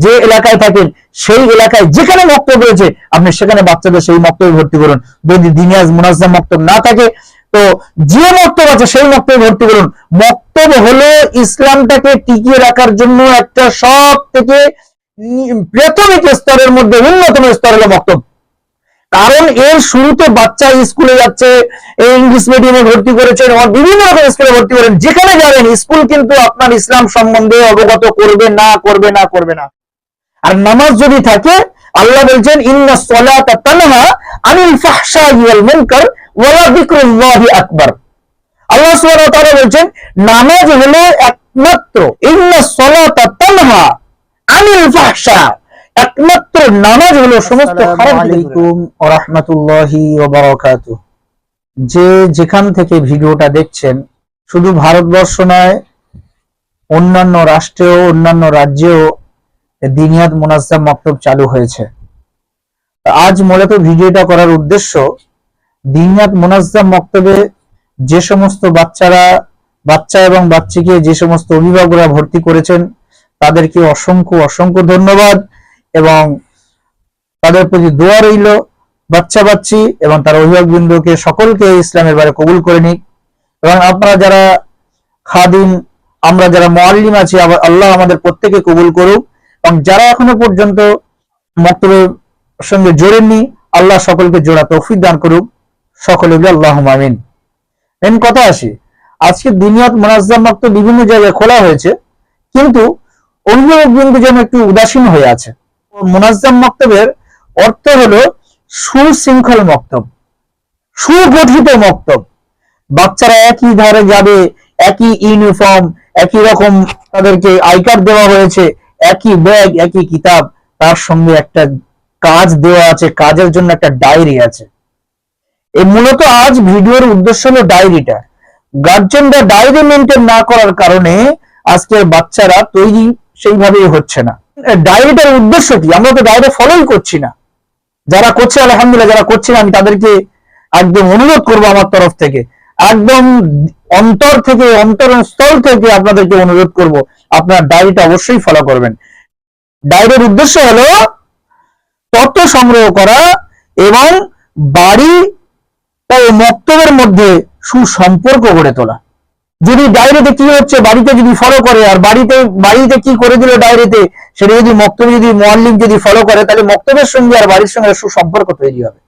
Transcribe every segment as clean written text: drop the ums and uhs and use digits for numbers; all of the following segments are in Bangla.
যে এলাকায় থাকেন সেই এলাকায় যেখানে মক্তব রয়েছে আপনি সেখানে বাচ্চাদের সেই মক্তবে ভর্তি করুন। যদি দিনিয়াজ মুনাজ্জাম মক্তব না থাকে তো যে মক্তব আছে সেই মক্তবে ভর্তি করুন। মক্তব হলো ইসলামটাকে টিকিয়ে রাখার জন্য একটা সব থেকে প্রাথমিক স্তরের মধ্যে অন্যতম স্তর হলো মক্তব। কারণ এর শুরুতে বাচ্চা স্কুলে যাচ্ছে, ইংলিশ মিডিয়ামে ভর্তি করেছেন, বিভিন্ন রকম স্কুলে ভর্তি করেন, যেখানে যাবেন স্কুল কিন্তু আপনার ইসলাম সম্বন্ধে অবগত করবে না করবে না করবে না। আর নামাজ যদি থাকে আল্লাহ বলছেন ইন্না সলাতা তানহা আনিল ফাহশাই ওয়াল মুনকার ওয়া যিকরুল্লাহি আকবার। আল্লাহ সুবহানাহু ওয়া তাআলা বলছেন নামাজ হলো একমাত্র ইন্না সলাতা তানহা আনিল ফাহশা, একমাত্র নামাজ হলো সমস্ত খারাপ। আলাইকুম ওয়া রাহমাতুল্লাহি ওয়া বারাকাতুহু। যে যেখান থেকে ভিডিওটা দেখছেন, শুধু ভারতবর্ষ নয় অন্যান্য রাষ্ট্রেও অন্যান্য রাজ্যেও দিনিয়াত মুনাজ্জাম মক্তব চালু হয়েছে। আজ মূলত ভিডিওটা করার উদ্দেশ্য দিনিয়াত মুনাজ্জাম মক্তবে যে সমস্ত বাচ্চা এবং বাচ্চিকে যে সমস্ত অভিভাবকরা ভর্তি করেছেন তাদেরকে অসংখ্য অসংখ্য ধন্যবাদ এবং তাদের প্রতি দোয়া রইল বাচ্চা এবং তার অভিভাবকবৃন্দকে সকলকে ইসলামের বারে কবুল করে নিক। এবং আপনারা যারা খাদিম, আমরা যারা মুআল্লিম আছি, আল্লাহ আমাদের প্রত্যেকে কবুল করুক। এবং যারা এখনো পর্যন্ত মক্তবের সঙ্গে জড়েননি আল্লাহ সকলকে জোড়া তৌফিক দান করুক। সকলে বলি আল্লাহুম্মা আমিন। মেন কথা আসি, আজকে দিনিয়াত মুনাজ্জাম মক্তব বিভিন্ন জায়গায় খোলা হয়েছে, কিন্তু অভিভাবকবৃন্দ যেন একটু উদাসীন হয়ে আছে। মুনাজ্জাম মক্তবের অর্থ হলো সুশৃঙ্খল মক্তব, সুগঠিত মক্তব। বাচ্চারা একই ধারে যাবে, একই ইউনিফর্ম, একই রকম তাদেরকে আই কার্ড দেওয়া হয়েছে, একই ব্যাগ, একই কিতাব, তার সঙ্গে একটা কাজ দেওয়া আছে, কাজের জন্য একটা ডায়েরি আছে। এই মূলত আজ ভিডিওর উদ্দেশ্য হলো ডায়েরিটা। গার্জেনরা ডায়েরি মেনটেন না করার কারণে আজকের বাচ্চারা তৈরি সেইভাবেই হচ্ছে না। ডায়েরিটার উদ্দেশ্য কি? আমরা তো ডায়েরি ফলোই করছি না। যারা করছে আলহামদুলিল্লাহ, যারা করছে না আমি তাদেরকে একদম অনুরোধ করবো আমার তরফ থেকে, একদম অন্তর থেকে, অন্তরস্থল থেকে আপনাদেরকে অনুরোধ করব আপনার ডায়েরিটা অবশ্যই ফলো করবেন। ডায়েরির উদ্দেশ্য হলো তথ্য সংগ্রহ করা এবং বাড়ি ও মক্তবের মধ্যে সুসম্পর্ক গড়ে তোলা। যদি ডায়েরিতে কি হচ্ছে বাড়িতে যদি ফলো করে, আর বাড়িতে কি করে দিল ডায়েরিতে সেটা যদি মক্তবে যদি মুআল্লিম যদি ফলো করে, তাহলে মক্তবের সঙ্গে আর বাড়ির সঙ্গে সুসম্পর্ক তৈরি হবে।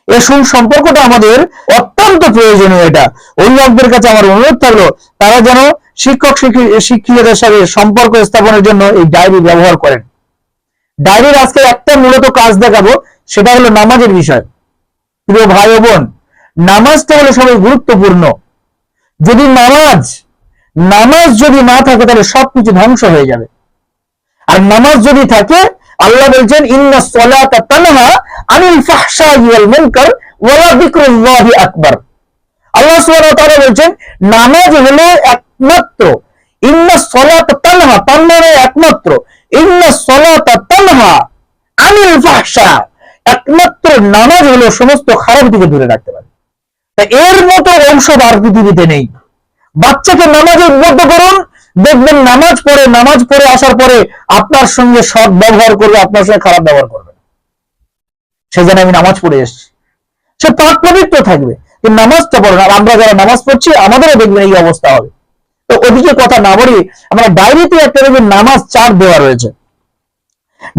এই সুসম্পর্কটা আমাদের অত্যন্ত প্রয়োজনীয়। এটা অভিভাবকদের কাছে আমার অনুরোধ থাকলো তারা যেন শিক্ষকদের সাথে সম্পর্ক স্থাপনের জন্য এই ডায়েরি ব্যবহার করেন। ডায়েরির আজকে একটা মূলত কাজ দেখাবো, সেটা হলো নামাজের বিষয়। প্রিয় ভাই ও বোন, নামাজটা হলো সবই গুরুত্বপূর্ণ। যদি নামাজ যদি না থাকে তাহলে সবকিছু ধ্বংস হয়ে যাবে। আর নামাজ যদি থাকে, আল্লাহ বলছেন ইন্না সলাতা তানহা আনিল ফাহশাই ওয়াল মুনকার ওয়া যিকরুল্লাহি আকবার। আল্লাহ সুবহানাহু ওয়া তাআলা বলছেন নামাজ হলো একমাত্র, ইন্না সলাতা তানহা, তার মানে একমাত্র, ইন্না সলাতা তানহা আনিল ফাহশা, একমাত্র নামাজ হলো সমস্ত খারাপ থেকে দূরে রাখতে পারে। তাই এর মতো ঔষধ আর পৃথিবীতে নেই। বাচ্চাকে নামাজে উদ্বুদ্ধ করুন, দেখবেন নামাজ পড়ে আসার পরে আপনার সঙ্গে সৎ ব্যবহার করবে, আপনার সঙ্গে খারাপ ব্যবহার করবে। সে জানে আমি নামাজ পড়ে এসেছি, সে পাক পবিত্র থাকবে। কিন্তু নামাজটা পড়ে না। আমরা যারা নামাজ পড়ছি আমাদেরও দেখবেন এই অবস্থা হবে। তো ওদিকে কথা না বলি, আমরা ডায়েরিতে একটা দেখবেন নামাজ চার্ট দেওয়া রয়েছে।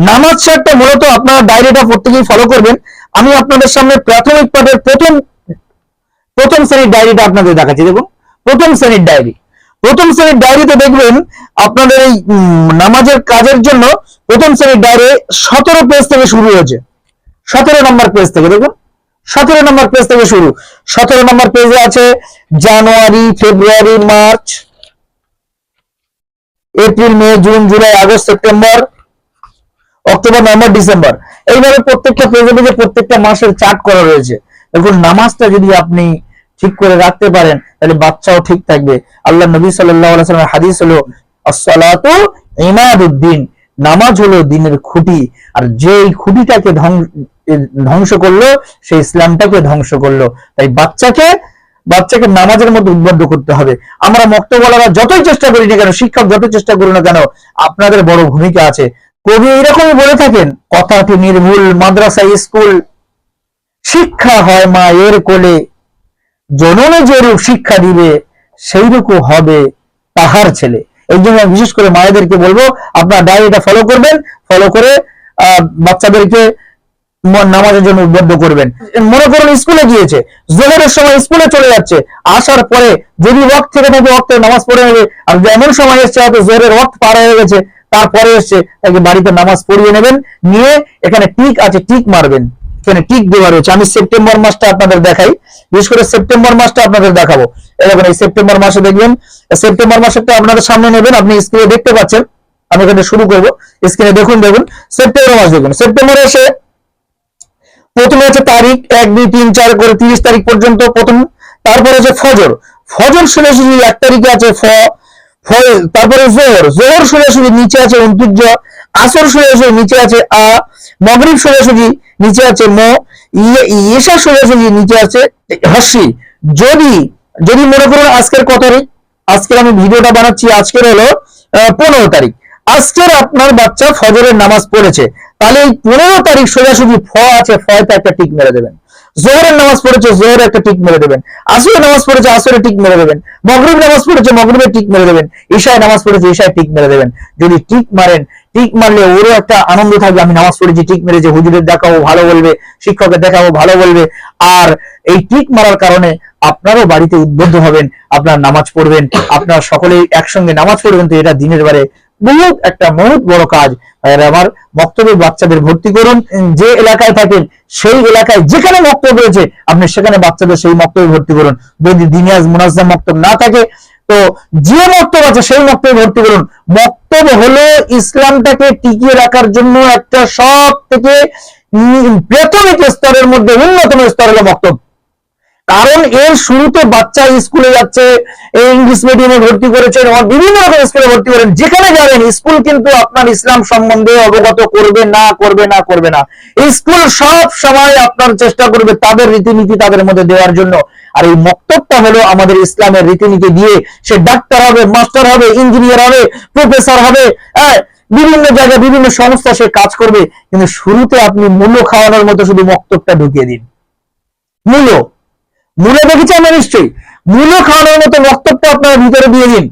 নামাজ চার্টটা মূলত আপনারা ডায়েরিটা প্রত্যেকেই ফলো করবেন। আমি আপনাদের সামনে প্রাথমিক পদের প্রথম শ্রেণীর ডায়েরিটা আপনাদের দেখাচ্ছি। দেখুন প্রথম শ্রেণীর ডায়েরিতে দেখবেন আপনাদের এই নামাজের কাজের জন্য প্রথম শ্রেণীর ডায়েরি 17 পেজ থেকে শুরু হয়েছে। 17 নম্বর পেজ থেকে দেখুন, 17 নম্বর পেজ থেকে শুরু। 17 নম্বর পেজে আছে January, February, March, April, May, June, July, August, September, October, November, December. এইভাবে প্রত্যেকটা পেজে প্রত্যেকটা মাসের চার্ট করা রয়েছে। দেখুন নামাজটা যদি আপনি ঠিক করে রাখতে পারেন তাহলে বাচ্চাও ঠিক থাকবে। আল্লাহ নবী সাল্লাল্লাহু আলাইহি ওয়াসাল্লামের হাদিস হলো as-সালাতু ইমাদুদ্দিন, নামাজ হলো দ্বীনের খুঁটি। আর যেই খুঁটিটাকে ধ্বংস করলো সেই ইসলামটাকে ধ্বংস করলো। তাই বাচ্চাকে নামাজের মধ্যে উদ্বুদ্ধ করতে হবে। আমরা মক্তবওয়ালারা যতই চেষ্টা করি না কেন, শিক্ষক যতই চেষ্টা করি না কেন, আপনাদের বড় ভূমিকা আছে। কবি এরকমই বলে থাকেন, কথাটি নির্ভুল, মাদ্রাসা স্কুল শিক্ষা হয় মায়ের কোলে, জননে যেরূপ শিক্ষা দিবে সেইরকম হবে তাহার ছেলে। এই জন্য বিশেষ করে মায়েদেরকে বলবো আপনার ডায়েরিটা ফলো করবেন, ফলো করে বাচ্চাদেরকে নামাজের জন্য উদ্বুদ্ধ করবেন। মনে করুন স্কুলে গিয়েছে, জোহরের সময় স্কুলে চলে যাচ্ছে, আসার পরে যদি ওয়াক্ত থেকে থাকে ওয়াক্তে নামাজ পড়ে নেবে, আর এমন সময় এসছে হয়তো জোহরের ওয়াক্ত পার হয়ে গেছে, তারপরে এসছে, তাকে বাড়িতে নামাজ পড়িয়ে নেবেন, নিয়ে এখানে টিক আছে টিক মারবেন, এখানে টিক দেওয়া রয়েছে। আমি সেপ্টেম্বর মাসটা আপনাদের দেখাই, বিশেষ করে সেপ্টেম্বর মাসটা আপনাদের দেখাবো। এরকম এই সেপ্টেম্বর মাসে দেখবেন, সেপ্টেম্বর মাসটা আপনাদের সামনে নেবেন, আপনি স্ক্রিনে দেখতে পাচ্ছেন। আমি এখানে শুরু করবো, স্ক্রিনে দেখুন, সেপ্টেম্বর মাস দেখুন। সেপ্টেম্বরে এসে প্রথমে আছে তারিখ 1 2 3 4 করে 30 তারিখ পর্যন্ত প্রথম। তারপরে আছে ফজর, ফজর সোজাসুজি 1 তারিখে আছে তারপরে জোহর সোজাসুজি নিচে আছে 29, আসর সোজাসুজি নিচে আছে মাগরিব সোজাসুজি নিচে আছে ইশা সোজাসুজি নিচে আছে হস্যি। যদি যদি মনে করুন আজকের কত তারিখ, আজকের আমি ভিডিওটা বানাচ্ছি, আজকের হলো 15 তারিখ, আজকের আপনার বাচ্চা ফজরের নামাজ পড়েছে, তাহলে এই 15 তারিখ সোজাসুজি আছে, ফতে একটা টিক মেরে দেবেন। জোহরের নামাজ পড়েছে, জোহরে একটা টিক মেরে দেবেন। আসরের নামাজ পড়েছে, আসরে টিক মেরে দেবেন। মাগরিব নামাজ পড়েছে, মাগরিবে টিক মেরে দেবেন। ঈশায় নামাজ পড়েছে, ঈশায় টিক মেরে দেবেন। যদি টিক মারেন, টিক মারলে ওরও একটা আনন্দ থাকবে, আমি নামাজ পড়েছি, টিক মেরেছে, হুজুরের দেখাবো ভালো বলবে, শিক্ষকের দেখাবো ভালো বলবে। আর এই টিক মারার কারণে আপনারও বাড়িতে উদ্বুদ্ধ হবেন, আপনার নামাজ পড়বেন, আপনার সকলেই একসঙ্গে নামাজ পড়বেন। তো এটা দিনের বারে বহুত বড় কাজ। আমার বক্তব্যে বাচ্চাদের ভর্তি করুন, যে এলাকায় থাকেন সেই এলাকায় যেখানে মক্তব রয়েছে আপনি সেখানে বাচ্চাদের সেই মক্তবে ভর্তি করুন। যদি দিনিয়াজ মুনাজ্জাম মক্তব না থাকে তো যে মক্তব আছে সেই মক্তবে ভর্তি করুন। মক্তব হলো ইসলামটাকে টিকিয়ে রাখার জন্য একটা সব থেকে প্রাথমিক স্তরের মধ্যে অন্যতম স্তর হলো মক্তব। কারণ এর শুরুতে বাচ্চা স্কুলে যাচ্ছে, ইংলিশ মিডিয়ামে ভর্তি করেছেন, বিভিন্ন রকম স্কুলে ভর্তি করেন, যেখানে যাবেন স্কুল কিন্তু আপনার ইসলাম সম্বন্ধে অবগত করবে না। স্কুল সব সময় আপনার চেষ্টা করবে তাদের রীতিনীতি তাদের মধ্যে দেওয়ার জন্য। আর এই মক্তবটা হলো আমাদের ইসলামের রীতিনীতি দিয়ে সে ডাক্তার হবে, মাস্টার হবে, ইঞ্জিনিয়ার হবে, প্রফেসর হবে, বিভিন্ন জায়গায় বিভিন্ন সংস্থা সে কাজ করবে। কিন্তু শুরুতে আপনি মূল্য খাওয়ানোর মতো শুধু মক্তবটা ঢুকিয়ে দিন। মূলে দেখেছি আমরা নিশ্চয়ই, মূল্য খাওয়ানোর মতো বক্তব্য আপনারা ভিতরে দিয়ে দিন।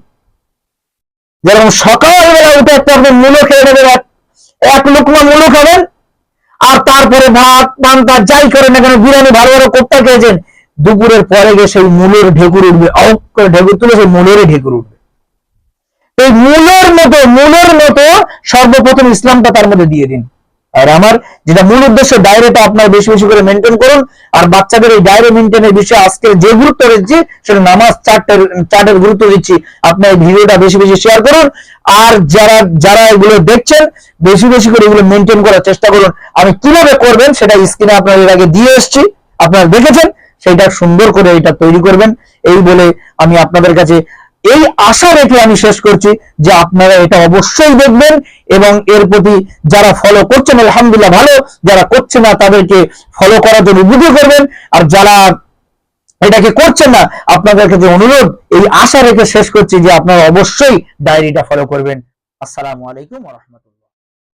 যেরকম সকালবেলা উঠে একটা আপনি মূল্য খেয়ে নেবেন, এক লোকমা মূল্য খাবেন, আর তারপরে ভাত পান্তা যাই করেন না কেন, বিরিয়ানি ভালো কোপ্তা খেয়েছেন, দুপুরের পরে গিয়ে সেই মূলের ঢেকুর উঠবে, অক করে ঢেকুর তুলে সেই মূলেরই ঢেকুর উঠবে। এই মূলের মতো সর্বপ্রথম ইসলামটা তার মধ্যে দিয়ে দিন। আর আমার যেটা মূল উদ্দেশ্য, ডায়েরিটা আপনার বেশি বেশি করে মেনটেন করুন। আর বাচ্চাদের এই ডায়েরি মেনটেনের বিষয়ে আজকে যে গুরুত্ব দিচ্ছি সেটা নামাজ চার্টের গুরুত্ব দিচ্ছি। আপনার এই ভিডিওটা বেশি বেশি শেয়ার করুন। আর যারা এগুলো দেখছেন বেশি বেশি করে এগুলো মেনটেন করার চেষ্টা করুন। আমি কিভাবে করবেন সেটা স্ক্রিনে আপনাদের আগে দিয়ে এসেছি, আপনারা দেখেছেন, সেটা সুন্দর করে এটা তৈরি করবেন। এই বলে আমি আপনাদের কাছে এই আশা রেখে আমি শেষ করছি যে আপনারা এটা অবশ্যই দেখবেন এবং এর প্রতি যারা ফলো করছেন আলহামদুলিল্লাহ ভালো, যারা করছে না তাদেরকে ফলো করার জন্য উদ্বুদ্ধ করবেন। আর যারা এটাকে করছেন না আপনাদের কাছে অনুরোধ, এই আশা রেখে শেষ করছি যে আপনারা অবশ্যই ডায়েরিটা ফলো করবেন। আসসালামু আলাইকুম ওয়া রাহমাতুল্লাহ।